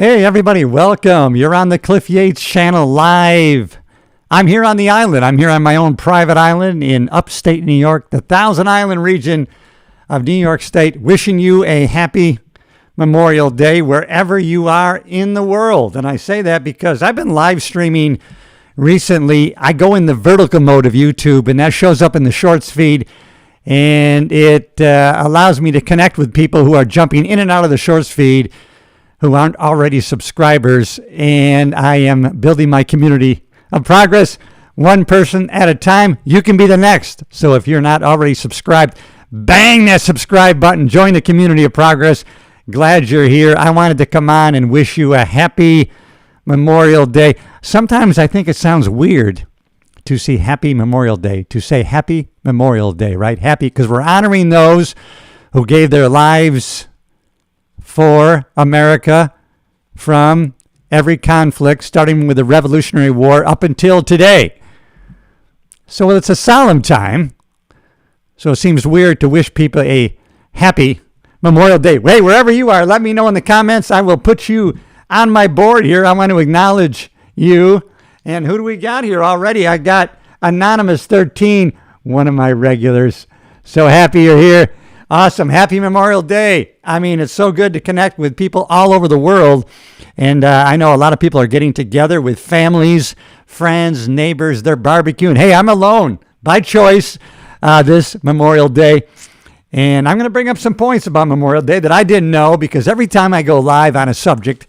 Hey, everybody, welcome. You're on the Cliff Yates channel live. I'm here on the island. I'm here on my own private island in upstate New York, the Thousand Island region of New York State. Wishing you a happy Memorial Day wherever you are in the world. And I say that because I've been live streaming recently. I go in the vertical mode of YouTube, and that shows up in the shorts feed. And it allows me to connect with people who are jumping in and out of the shorts feed who aren't already subscribers, and I am building my community of progress one person at a time. You can be the next. So if you're not already subscribed, bang that subscribe button. Join the community of progress. Glad you're here. I wanted to come on and wish you a happy Memorial Day. Sometimes I think it sounds weird to say Happy Memorial Day, right? Happy because we're honoring those who gave their lives for America from every conflict, starting with the Revolutionary War up until today. So it's a solemn time. So it seems weird to wish people a happy Memorial Day. Hey, wherever you are, let me know in the comments. I will put you on my board here. I want to acknowledge you. And who do we got here already? I got Anonymous 13, one of my regulars. So happy you're here. Awesome. Happy Memorial Day. I mean, it's so good to connect with people all over the world. And I know a lot of people are getting together with families, friends, neighbors. They're barbecuing. Hey, I'm alone by choice this Memorial Day. And I'm going to bring up some points about Memorial Day that I didn't know, because every time I go live on a subject,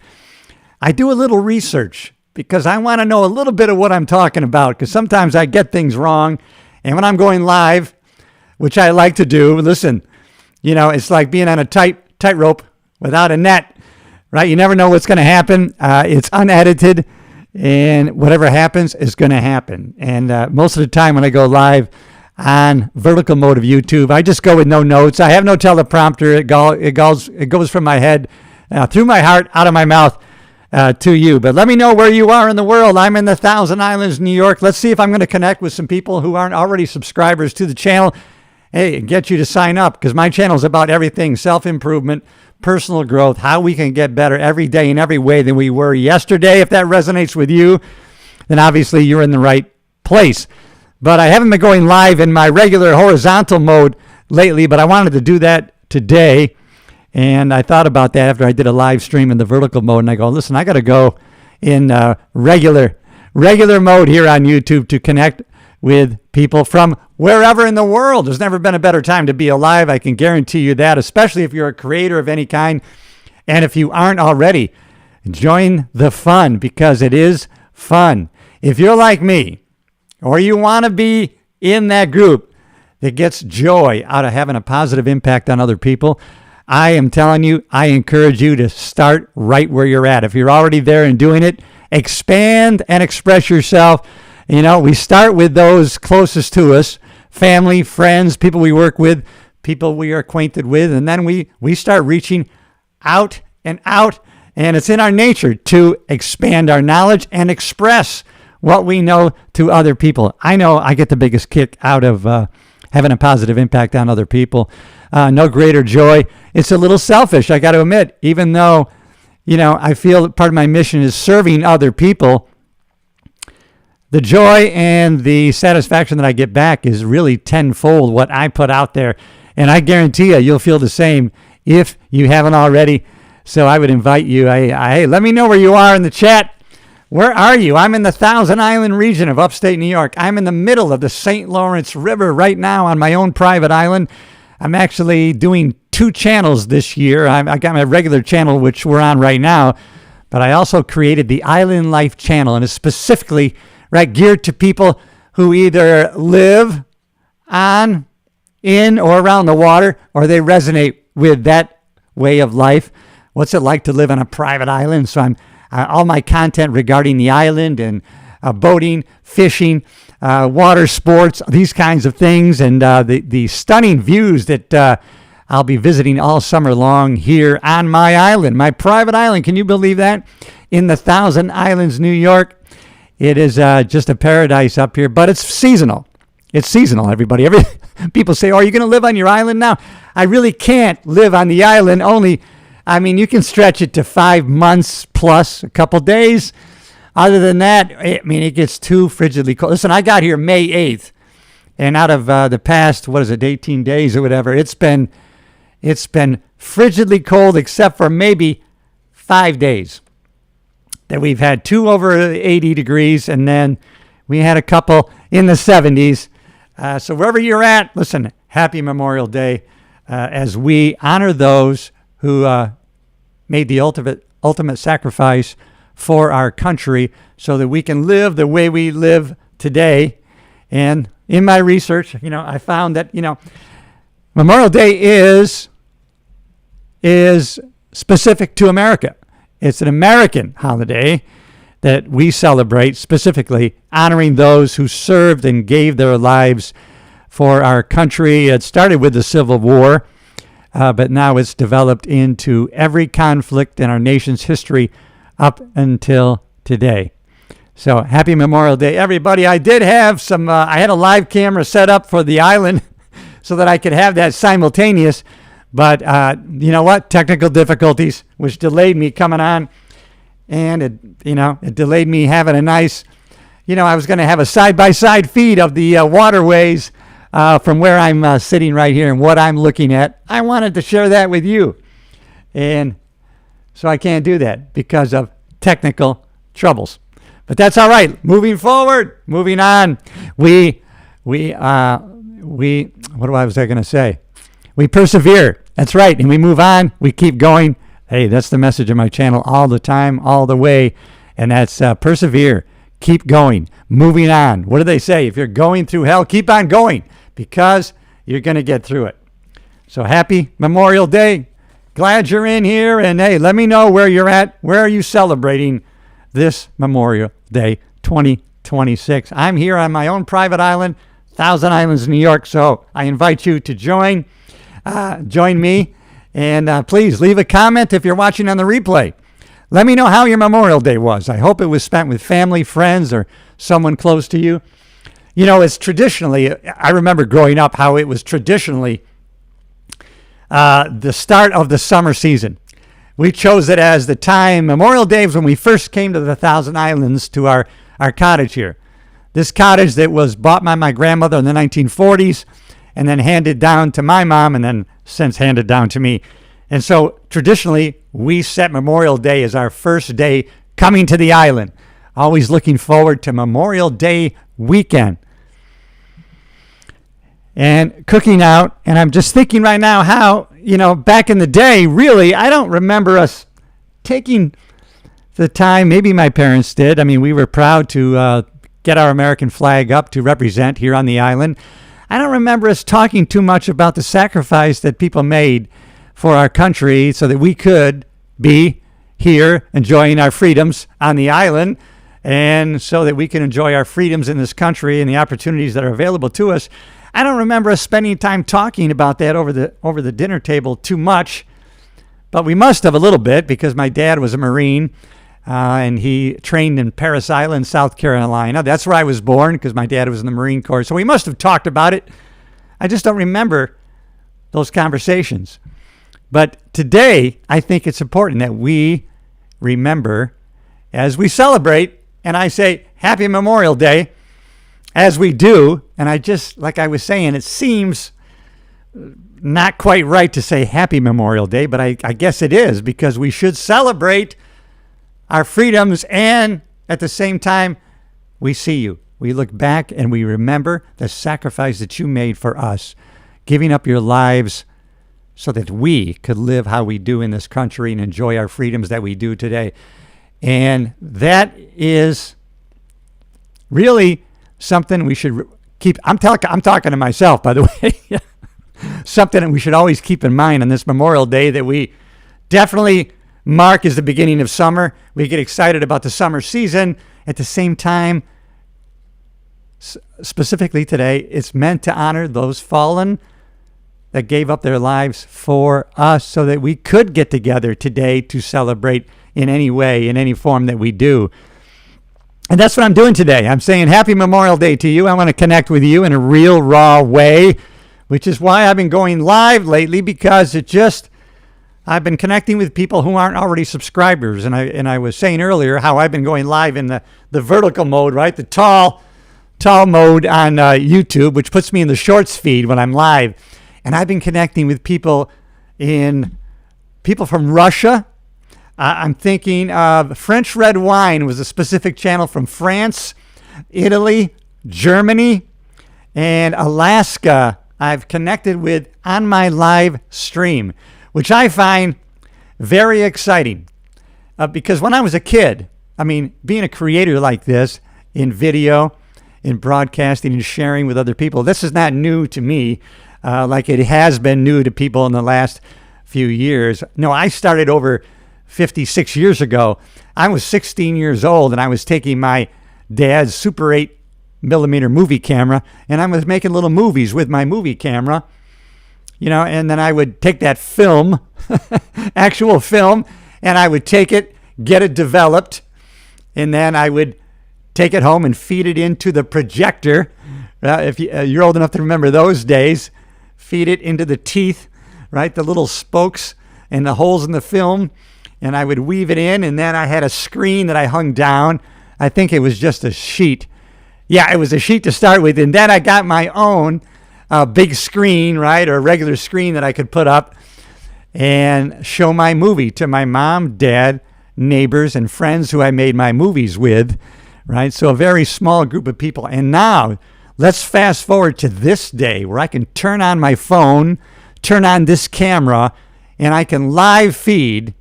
I do a little research because I want to know a little bit of what I'm talking about, because sometimes I get things wrong. And when I'm going live, which I like to do, listen, you know, it's like being on a tightrope without a net, right? You never know what's going to happen. It's unedited, and whatever happens is going to happen. And most of the time when I go live on vertical mode of YouTube, I just go with no notes. I have no teleprompter. It goes from my head, through my heart, out of my mouth to you. But let me know where you are in the world. I'm in the Thousand Islands, New York. Let's see if I'm going to connect with some people who aren't already subscribers to the channel. Hey, get you to sign up, because my channel is about everything: self-improvement, personal growth, how we can get better every day in every way than we were yesterday. If that resonates with you, then obviously you're in the right place. But I haven't been going live in my regular horizontal mode lately, but I wanted to do that today. And I thought about that after I did a live stream in the vertical mode. And I go, listen, I got to go in regular mode here on YouTube to connect with people from wherever in the world. There's never been a better time to be alive. I can guarantee you that, especially if you're a creator of any kind. And if you aren't already, join the fun, because it is fun. If you're like me, or you want to be in that group that gets joy out of having a positive impact on other people, I am telling you, I encourage you to start right where you're at. If you're already there and doing it, expand and express yourself. You know, we start with those closest to us: family, friends, people we work with, people we are acquainted with, and then we start reaching out and out, and it's in our nature to expand our knowledge and express what we know to other people. I know I get the biggest kick out of having a positive impact on other people. No greater joy. It's a little selfish, I got to admit, even though, you know, I feel that part of my mission is serving other people. The joy and the satisfaction that I get back is really tenfold what I put out there. And I guarantee you'll feel the same if you haven't already. So I would invite you, hey, let me know where you are in the chat. Where are you? I'm in the Thousand Island region of upstate New York. I'm in the middle of the St. Lawrence River right now on my own private island. I'm actually doing 2 channels this year. I got my regular channel, which we're on right now, but I also created the Island Life channel, and it's specifically geared to people who either live on, in, or around the water, or they resonate with that way of life. What's it like to live on a private island? So I'm all my content regarding the island and boating, fishing, water sports, these kinds of things, and the stunning views that I'll be visiting all summer long here on my island, my private island. Can you believe that? In the Thousand Islands, New York. It is just a paradise up here, but it's seasonal. It's seasonal, everybody. People say, oh, are you going to live on your island now? I really can't live on the island only I mean, you can stretch it to 5 months plus a couple days. Other than that, I mean, it gets too frigidly cold. Listen, I got here May 8th, and out of the past, 18 days or whatever, it's been frigidly cold except for maybe 5 days that we've had 2 over 80 degrees, and then we had a couple in the 70s. So wherever you're at, listen, happy Memorial Day as we honor those who made the ultimate sacrifice for our country so that we can live the way we live today. And in my research, I found that, Memorial Day is specific to America. It's an American holiday that we celebrate, specifically honoring those who served and gave their lives for our country. It started with the Civil War, but now it's developed into every conflict in our nation's history up until today. So happy Memorial Day, everybody. I did have I had a live camera set up for the island so that I could have that simultaneous. But you know what? Technical difficulties, which delayed me coming on. And it delayed me having a nice, I was going to have a side-by-side feed of the waterways from where I'm sitting right here and what I'm looking at. I wanted to share that with you. And so I can't do that because of technical troubles. But that's all right. Moving forward, moving on. What was I going to say? We persevere. That's right. And we move on. We keep going. Hey, that's the message of my channel all the time, all the way. And that's persevere. Keep going. Moving on. What do they say? If you're going through hell, keep on going because you're going to get through it. So happy Memorial Day. Glad you're in here. And hey, let me know where you're at. Where are you celebrating this Memorial Day 2026? I'm here on my own private island, Thousand Islands, New York. So I invite you to join me. And please leave a comment if you're watching on the replay. Let me know how your Memorial Day was. I hope it was spent with family, friends, or someone close to you. It's traditionally, I remember growing up how it was traditionally the start of the summer season. We chose it as the time. Memorial Day was when we first came to the Thousand Islands to our cottage here. This cottage that was bought by my grandmother in the 1940s and then handed down to my mom and then since handed down to me. And so traditionally, we set Memorial Day as our first day coming to the island. Always looking forward to Memorial Day weekend. And cooking out, and I'm just thinking right now how, back in the day, really, I don't remember us taking the time. Maybe my parents did. I mean, we were proud to get our American flag up to represent here on the island. I don't remember us talking too much about the sacrifice that people made for our country so that we could be here enjoying our freedoms on the island and so that we can enjoy our freedoms in this country and the opportunities that are available to us. I don't remember us spending time talking about that over the dinner table too much, but we must have a little bit because my dad was a Marine and he trained in Parris Island, South Carolina. That's where I was born because my dad was in the Marine Corps. So we must have talked about it. I just don't remember those conversations. But today, I think it's important that we remember as we celebrate, and I say Happy Memorial Day, as we do, and I just, like I was saying, it seems not quite right to say Happy Memorial Day, but I guess it is because we should celebrate our freedoms and at the same time, we see you. We look back and we remember the sacrifice that you made for us, giving up your lives so that we could live how we do in this country and enjoy our freedoms that we do today. And that is really something we should keep. I'm talking to myself, by the way. Something that we should always keep in mind on this Memorial Day that we definitely mark as the beginning of summer. We get excited about the summer season. At the same time, specifically today, it's meant to honor those fallen that gave up their lives for us so that we could get together today to celebrate in any way, in any form that we do. And that's what I'm doing today. I'm saying Happy Memorial Day to you. I want to connect with you in a real, raw way, which is why I've been going live lately, because it just, I've been connecting with people who aren't already subscribers. And I was saying earlier how I've been going live in the vertical mode, right? The tall mode on YouTube, which puts me in the shorts feed when I'm live. And I've been connecting with people from Russia. I'm thinking of French Red Wine was a specific channel from France, Italy, Germany, and Alaska. I've connected with on my live stream, which I find very exciting. Because when I was a kid, I mean, being a creator like this in video, in broadcasting and sharing with other people, this is not new to me like it has been new to people in the last few years. No, I started over 56 years ago. I was 16 years old and I was taking my dad's Super 8 millimeter movie camera and I was making little movies with my movie camera, and then I would take that film, actual film, and I would take it, get it developed, and then I would take it home and feed it into the projector. If you're old enough to remember those days, feed it into the teeth, right? The little spokes and the holes in the film, and I would weave it in, and then I had a screen that I hung down. I think it was just a sheet. Yeah, it was a sheet to start with, and then I got my own big screen, right, or regular screen that I could put up and show my movie to my mom, dad, neighbors, and friends who I made my movies with, right? So a very small group of people. And now let's fast forward to this day where I can turn on my phone, turn on this camera, and I can live feed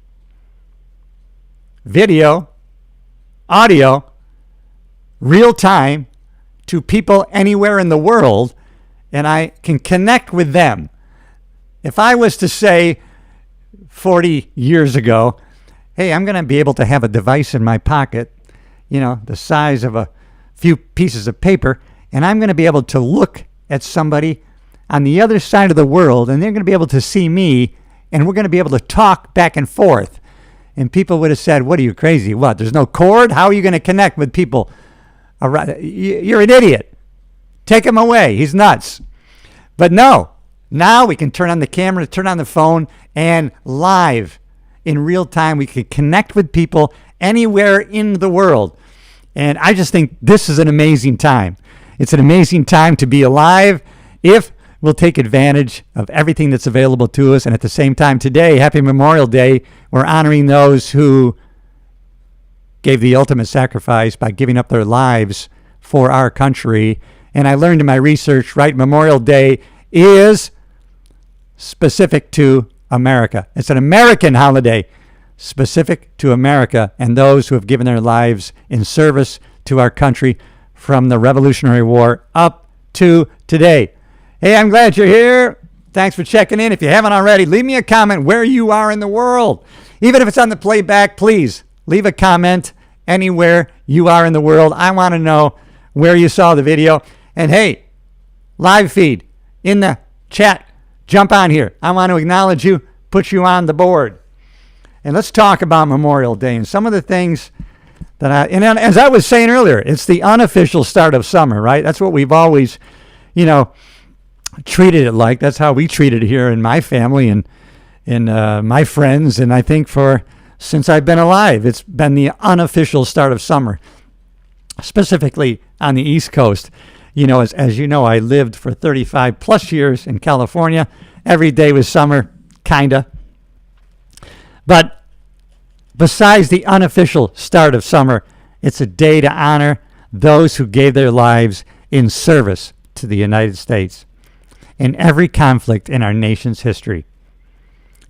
video, audio, real time to people anywhere in the world, and I can connect with them. If I was to say 40 years ago, hey, I'm going to be able to have a device in my pocket, the size of a few pieces of paper, and I'm going to be able to look at somebody on the other side of the world, and they're going to be able to see me, and we're going to be able to talk back and forth. And people would have said, what, are you crazy? What, there's no cord? How are you going to connect with people? You're an idiot. Take him away. He's nuts. But no, now we can turn on the camera, turn on the phone, and live in real time, we can connect with people anywhere in the world. And I just think this is an amazing time. It's an amazing time to be alive if we'll take advantage of everything that's available to us. And at the same time today, Happy Memorial Day, we're honoring those who gave the ultimate sacrifice by giving up their lives for our country. And I learned in my research, right, Memorial Day is specific to America. It's an American holiday specific to America and those who have given their lives in service to our country from the Revolutionary War up to today. Hey, I'm glad you're here. Thanks for checking in. If you haven't already, leave me a comment where you are in the world. Even if it's on the playback, please leave a comment anywhere you are in the world. I want to know where you saw the video. And hey, live feed in the chat. Jump on here. I want to acknowledge you, put you on the board. And let's talk about Memorial Day and some of the things that and as I was saying earlier, it's the unofficial start of summer, right? That's what we've always, treated it like. That's how we treated it here in my family and in my friends. And I think since I've been alive, it's been the unofficial start of summer, specifically on the East Coast. As you know, I lived for 35 plus years in California. Every day was summer, kinda. But besides the unofficial start of summer, it's a day to honor those who gave their lives in service to the United States in every conflict in our nation's history.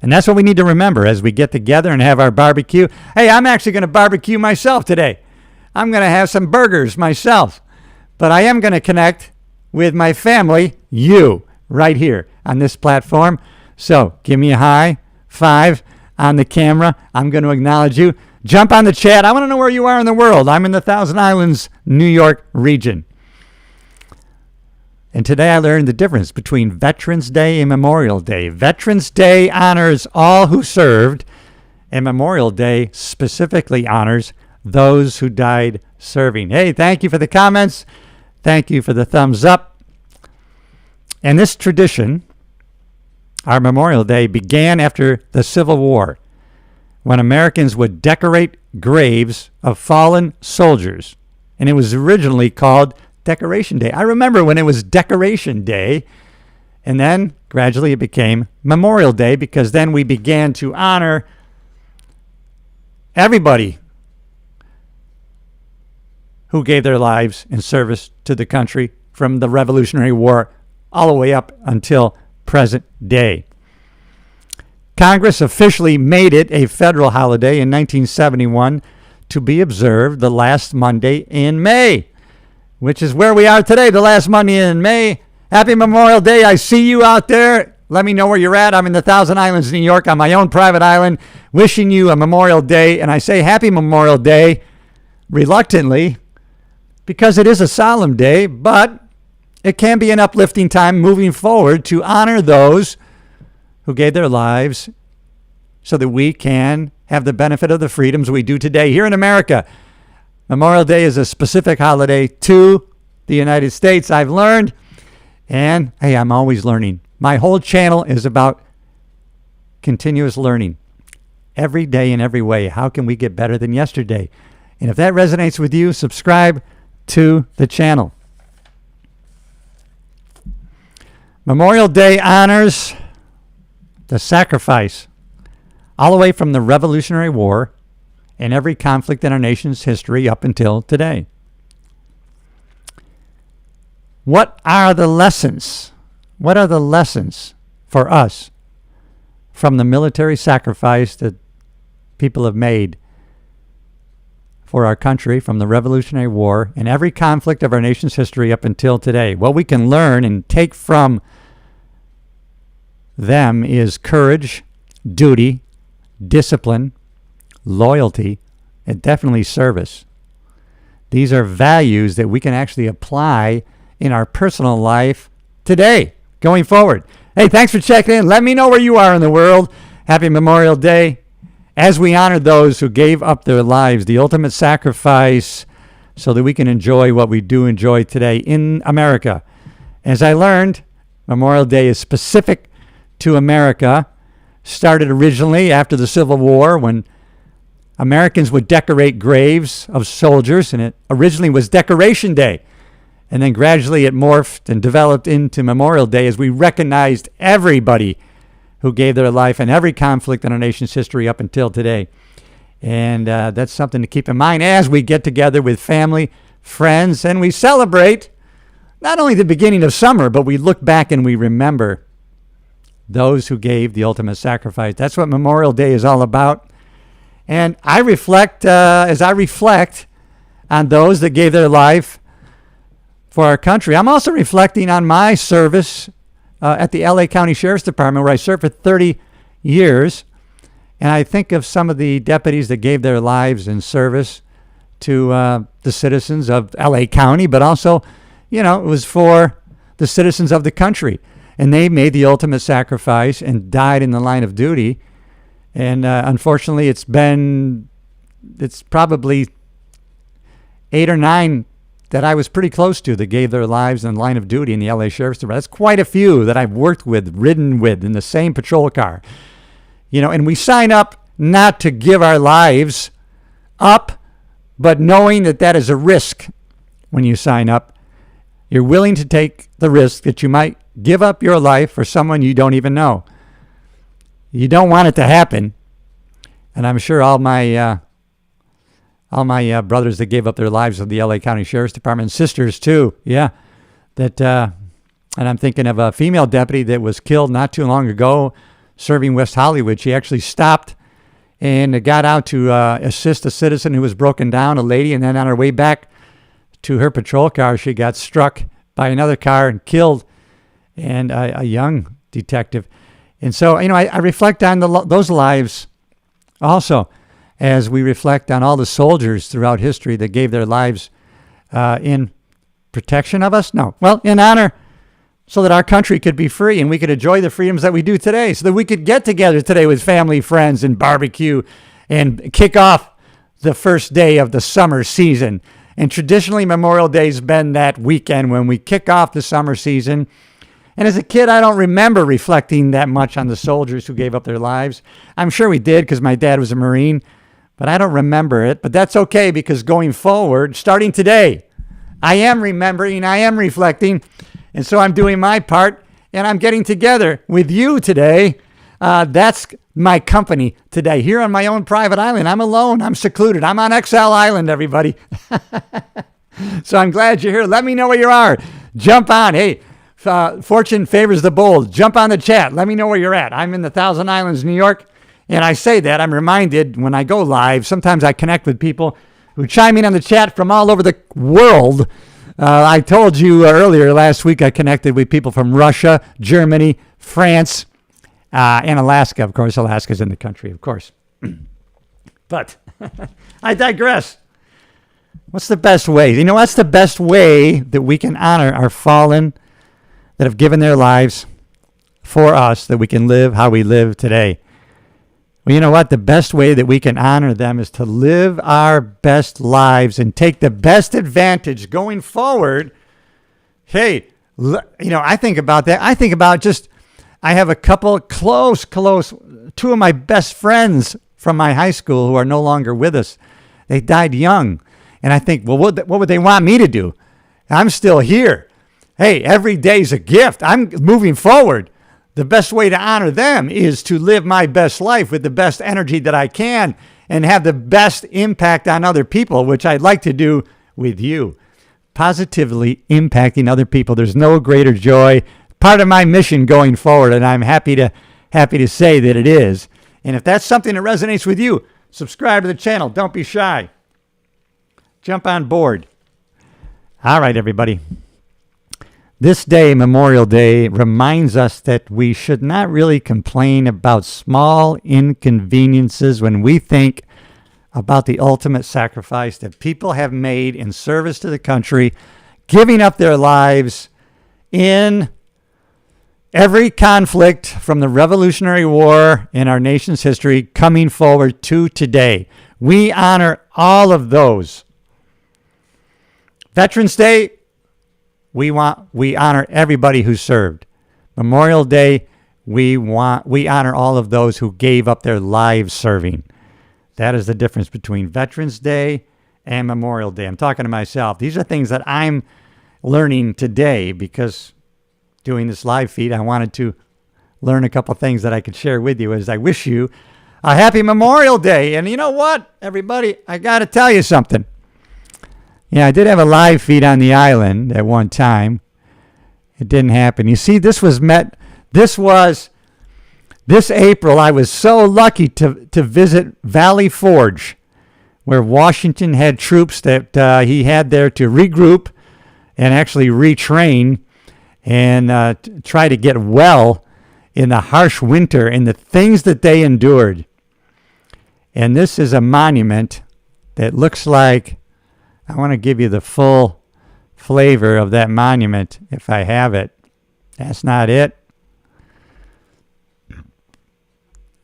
And that's what we need to remember as we get together and have our barbecue. Hey, I'm actually going to barbecue myself today. I'm going to have some burgers myself. But I am going to connect with my family, you, right here on this platform. So give me a high five on the camera. I'm going to acknowledge you. Jump on the chat. I want to know where you are in the world. I'm in the Thousand Islands, New York region. And today I learned the difference between Veterans Day and Memorial Day. Veterans Day honors all who served, and Memorial Day specifically honors those who died serving. Hey, thank you for the comments. Thank you for the thumbs up. And this tradition Our Memorial Day began after the Civil War, when Americans would decorate graves of fallen soldiers. And it was originally called Decoration Day. I remember when it was Decoration Day, and then gradually it became Memorial Day, because then we began to honor everybody who gave their lives in service to the country from the Revolutionary War all the way up until present day. Congress officially made it a federal holiday in 1971 to be observed the last Monday in May, which is where we are today, the last Monday in May. Happy Memorial Day. I see you out there. Let me know where you're at. I'm in the Thousand Islands, New York, on my own private island, wishing you a Memorial Day. And I say Happy Memorial Day reluctantly, because it is a solemn day, but it can be an uplifting time moving forward to honor those who gave their lives so that we can have the benefit of the freedoms we do today here in America. Memorial Day is a specific holiday to the United States, I've learned. And hey, I'm always learning. My whole channel is about continuous learning. Every day in every way. How can we get better than yesterday? And if that resonates with you, subscribe to the channel. Memorial Day honors the sacrifice all the way from the Revolutionary War and every conflict in our nation's history up until today. What are the lessons? What are the lessons for us from the military sacrifice that people have made for our country from the Revolutionary War and every conflict of our nation's history up until today? What we can learn and take from them is courage, duty, discipline, loyalty, and definitely service. These are values that we can actually apply in our personal life today, going forward. Hey, thanks for checking in. Let me know where you are in the world. Happy Memorial Day. As we honor those who gave up their lives, the ultimate sacrifice, so that we can enjoy what we do enjoy today in America. As I learned, Memorial Day is specific to America. Started originally after the Civil War, when Americans would decorate graves of soldiers, and it originally was Decoration Day. And then gradually it morphed and developed into Memorial Day as we recognized everybody who gave their life in every conflict in our nation's history up until today. And that's something to keep in mind as we get together with family, friends, and we celebrate not only the beginning of summer, but we look back and we remember those who gave the ultimate sacrifice. That's what Memorial Day is all about. And I reflect, as I reflect on those that gave their life for our country, I'm also reflecting on my service at the LA County Sheriff's Department, where I served for 30 years. And I think of some of the deputies that gave their lives in service to the citizens of LA County, but also, it was for the citizens of the country. And they made the ultimate sacrifice and died in the line of duty. And unfortunately, it's probably 8 or 9 that I was pretty close to that gave their lives in the line of duty in the LA Sheriff's Department. That's quite a few that I've worked with, ridden with in the same patrol car. And we sign up not to give our lives up, but knowing that that is a risk when you sign up. You're willing to take the risk that you might give up your life for someone you don't even know. You don't want it to happen. And I'm sure all my brothers that gave up their lives of the LA County Sheriff's Department, and sisters too, and I'm thinking of a female deputy that was killed not too long ago serving West Hollywood. She actually stopped and got out to assist a citizen who was broken down, a lady, and then on her way back to her patrol car, she got struck by another car and killed, and a young detective. And so, I reflect on those lives also, as we reflect on all the soldiers throughout history that gave their lives in protection of us? No. Well, in honor, so that our country could be free and we could enjoy the freedoms that we do today, so that we could get together today with family, friends, and barbecue and kick off the first day of the summer season. And traditionally, Memorial Day's been that weekend when we kick off the summer season And as a kid, I don't remember reflecting that much on the soldiers who gave up their lives. I'm sure we did because my dad was a Marine, but I don't remember it. But that's okay because going forward, starting today, I am remembering, I am reflecting, and so I'm doing my part, and I'm getting together with you today. That's my company today here on my own private island. I'm alone. I'm secluded. I'm on Exile Island, everybody. So I'm glad you're here. Let me know where you are. Jump on. Hey, fortune favors the bold. Jump on the chat. Let me know where you're at. I'm in the Thousand Islands, New York. And I say that, I'm reminded when I go live, sometimes I connect with people who chime in on the chat from all over the world. I told you earlier last week I connected with people from Russia, Germany, France, and Alaska. Of course, Alaska's in the country, of course. But I digress. What's the best way? You know, what's the best way that we can honor our fallen that have given their lives for us, that we can live how we live today? Well, you know what? The best way that we can honor them is to live our best lives and take the best advantage going forward. Hey, you know, I think about that. I think about I have a couple close, two of my best friends from my high school who are no longer with us. They died young. And I think, well, what would they want me to do? I'm still here. Hey, every day's a gift. I'm moving forward. The best way to honor them is to live my best life with the best energy that I can and have the best impact on other people, which I'd like to do with you. Positively impacting other people. There's no greater joy. Part of my mission going forward, and I'm happy to say that it is. And if that's something that resonates with you, subscribe to the channel. Don't be shy. Jump on board. All right, everybody. This day, Memorial Day, reminds us that we should not really complain about small inconveniences when we think about the ultimate sacrifice that people have made in service to the country, giving up their lives in every conflict from the Revolutionary War in our nation's history coming forward to today. We honor all of those. Veterans Day, we honor everybody who served. Memorial Day, we honor all of those who gave up their lives serving. That is the difference between Veterans Day and Memorial Day. I'm talking to myself. These are things that I'm learning today because doing this live feed, I wanted to learn a couple things that I could share with you as I wish you a happy Memorial Day. And you know what, everybody, I got to tell you something. Yeah, I did have a live feed on the island at one time. It didn't happen. You see, this April, I was so lucky to visit Valley Forge, where Washington had troops that he had there to regroup and actually retrain and try to get well in the harsh winter and the things that they endured. And this is a monument that looks like, I want to give you the full flavor of that monument if I have it. That's not it.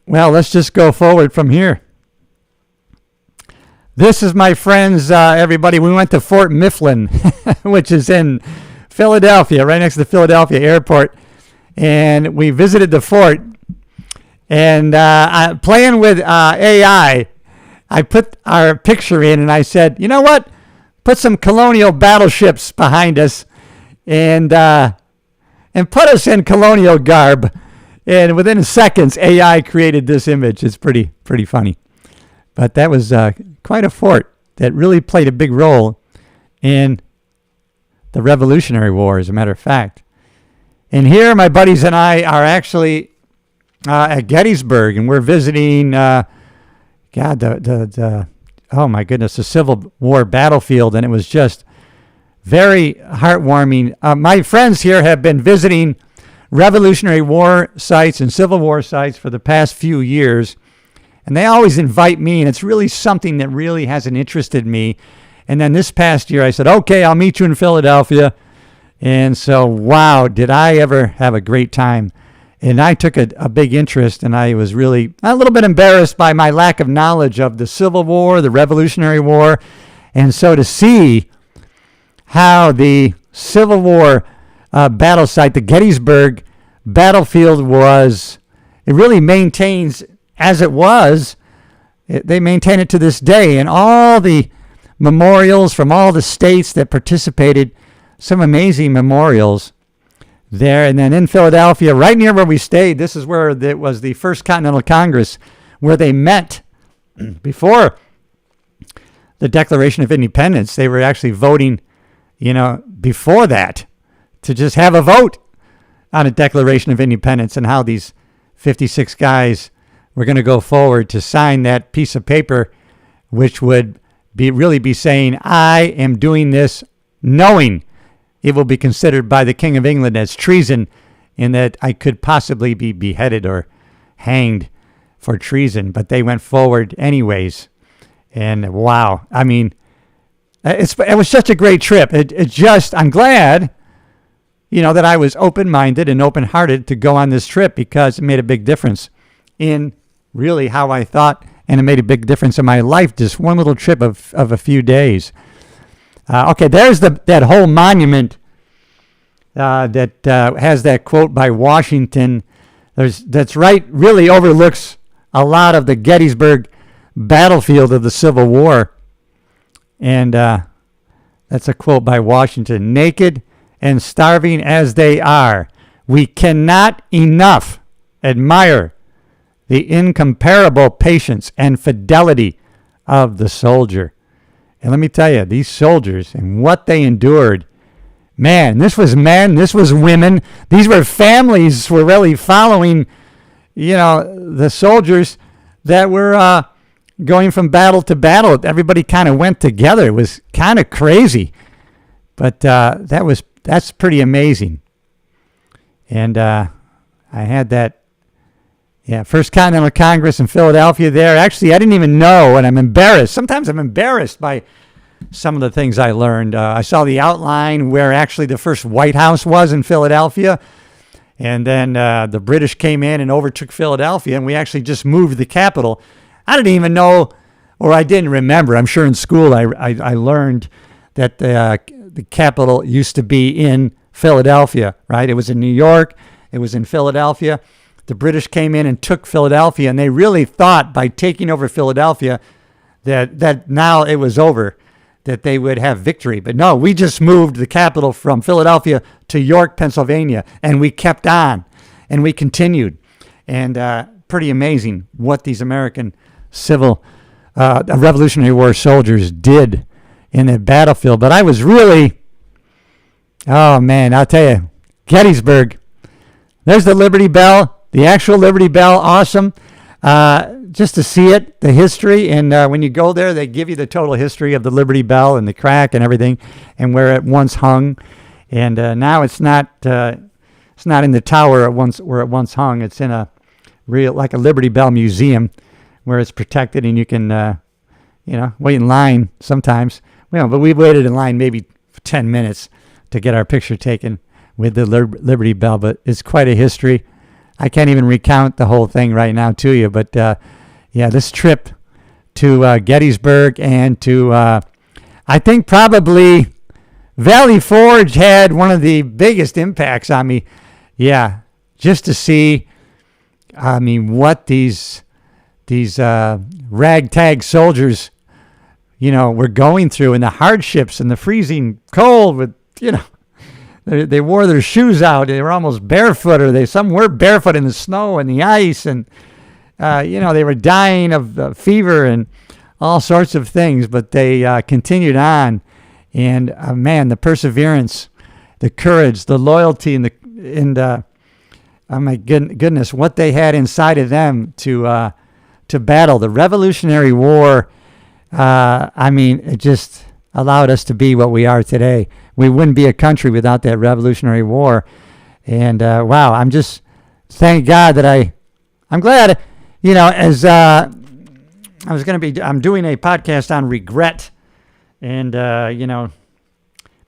Well, let's just go forward from here. This is my friends, everybody. We went to Fort Mifflin, which is in Philadelphia, right next to the Philadelphia airport. And we visited the fort. And playing with AI, I put our picture in and I said, you know what? Put some colonial battleships behind us and put us in colonial garb. And within seconds, AI created this image. It's pretty funny. But that was quite a fort that really played a big role in the Revolutionary War, as a matter of fact. And here, my buddies and I are actually at Gettysburg, and we're visiting, oh my goodness, the Civil War battlefield, and it was just very heartwarming. My friends here have been visiting Revolutionary War sites and Civil War sites for the past few years, and they always invite me, and it's really something that really hasn't interested me. And then this past year, I said, okay, I'll meet you in Philadelphia. And so, wow, did I ever have a great time. And I took a big interest, and I was really a little bit embarrassed by my lack of knowledge of the Civil War, the Revolutionary War. And so to see how the Civil War battle site, the Gettysburg battlefield it really maintains as it was. They maintain it to this day, and all the memorials from all the states that participated, some amazing memorials there. And then in Philadelphia, right near where we stayed, this is where it was the First Continental Congress, where they met before the Declaration of Independence. They were actually voting, before that, to just have a vote on a Declaration of Independence and how these 56 guys were going to go forward to sign that piece of paper, which would really be saying, I am doing this knowing it will be considered by the King of England as treason, in that I could possibly be beheaded or hanged for treason. But they went forward anyways. And wow, I mean, it was such a great trip. I'm glad, that I was open-minded and open-hearted to go on this trip, because it made a big difference in really how I thought, and it made a big difference in my life, just one little trip of a few days. Okay, there's that whole monument that has that quote by Washington. That's right, really overlooks a lot of the Gettysburg battlefield of the Civil War. And that's a quote by Washington. Naked and starving as they are, we cannot enough admire the incomparable patience and fidelity of the soldier. And let me tell you, these soldiers and what they endured, man, this was men, this was women, these were families were really following, the soldiers that were going from battle to battle. Everybody kind of went together. It was kind of crazy, but that's pretty amazing. And I had that. Yeah, First Continental Congress in Philadelphia there. Actually, I didn't even know, and I'm embarrassed. Sometimes I'm embarrassed by some of the things I learned. I saw the outline where actually the first White House was in Philadelphia, and then the British came in and overtook Philadelphia, and we actually just moved the capital. I didn't even know, or I didn't remember. I'm sure in school I learned that the capital used to be in Philadelphia, right? It was in New York. It was in Philadelphia. The British came in and took Philadelphia, and they really thought by taking over Philadelphia that now it was over, that they would have victory. But no, we just moved the capital from Philadelphia to York, Pennsylvania, and we kept on, and we continued. And pretty amazing what these American Revolutionary War soldiers did in the battlefield. But I was really, oh man, I'll tell you, Gettysburg, there's the Liberty Bell. The actual Liberty Bell, awesome. Just to see it, the history, and when you go there, they give you the total history of the Liberty Bell and the crack and everything, and where it once hung. And now it's not in the tower where it once hung. It's in a like a Liberty Bell museum, where it's protected, and you can wait in line sometimes. Well, but we waited in line maybe 10 minutes to get our picture taken with the Liberty Bell. But it's quite a history. I can't even recount the whole thing right now to you, but this trip to Gettysburg and to, I think probably Valley Forge had one of the biggest impacts on me. Yeah, just to see, I mean, what these ragtag soldiers, were going through, and the hardships and the freezing cold with, They wore their shoes out. They were almost barefoot, or some were barefoot in the snow and the ice, and they were dying of fever and all sorts of things. But they continued on, and man, the perseverance, the courage, the loyalty, and oh my goodness, what they had inside of them to battle the Revolutionary War. I mean, it just allowed us to be what we are today. We wouldn't be a country without that Revolutionary War. And wow, I'm just, thank God that I'm glad, as I'm doing a podcast on regret. And,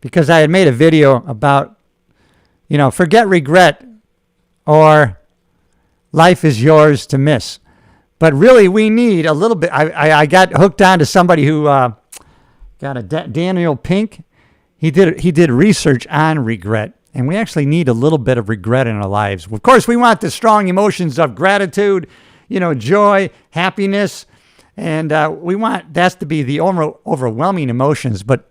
because I had made a video about, forget regret, or life is yours to miss. But really, we need a little bit. I got hooked on to somebody who Daniel Pink. He did research on regret, And we actually need a little bit of regret in our lives. Of course, we want the strong emotions of gratitude, joy, happiness. And we want that to be the overwhelming emotions. But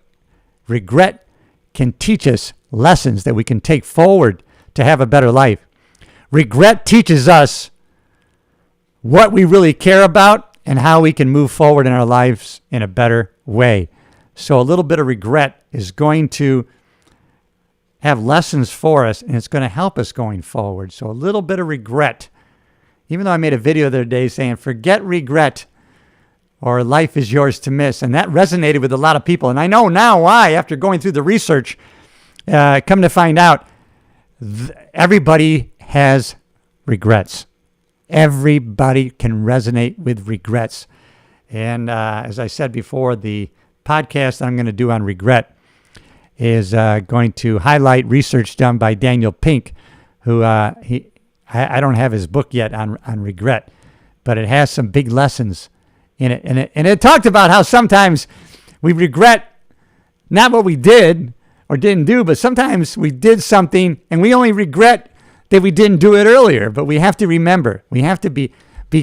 regret can teach us lessons that we can take forward to have a better life. Regret teaches us what we really care about and how we can move forward in our lives in a better way. So a little bit of regret is going to have lessons for us, and it's going to help us going forward. So a little bit of regret. Even though I made a video the other day saying, forget regret, or life is yours to miss. And that resonated with a lot of people. And I know now why, after going through the research, come to find out, everybody has regrets. Everybody can resonate with regrets. And as I said before, the podcast I'm going to do on regret is going to highlight research done by Daniel Pink, who I don't have his book yet on regret, but it has some big lessons in it. And it talked about how sometimes we regret not what we did or didn't do, but sometimes we did something and we only regret that we didn't do it earlier. But we have to remember, we have to be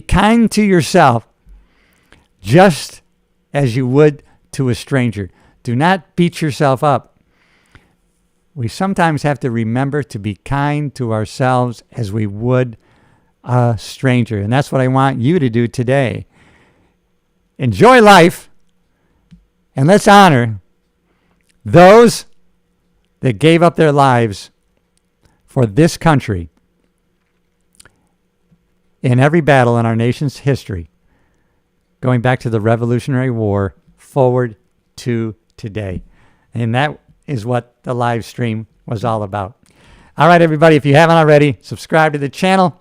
kind to yourself just as you would to a stranger. Do not beat yourself up. We sometimes have to remember to be kind to ourselves as we would a stranger. And that's what I want you to do today. Enjoy life, and let's honor those that gave up their lives for this country in every battle in our nation's history, going back to the Revolutionary War forward to today. And that is what the live stream was all about. All right, everybody, if you haven't already, subscribe to the channel,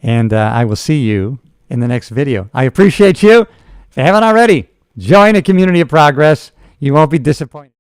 and I will see you in the next video. I appreciate you. If you haven't already, join a community of progress. You won't be disappointed.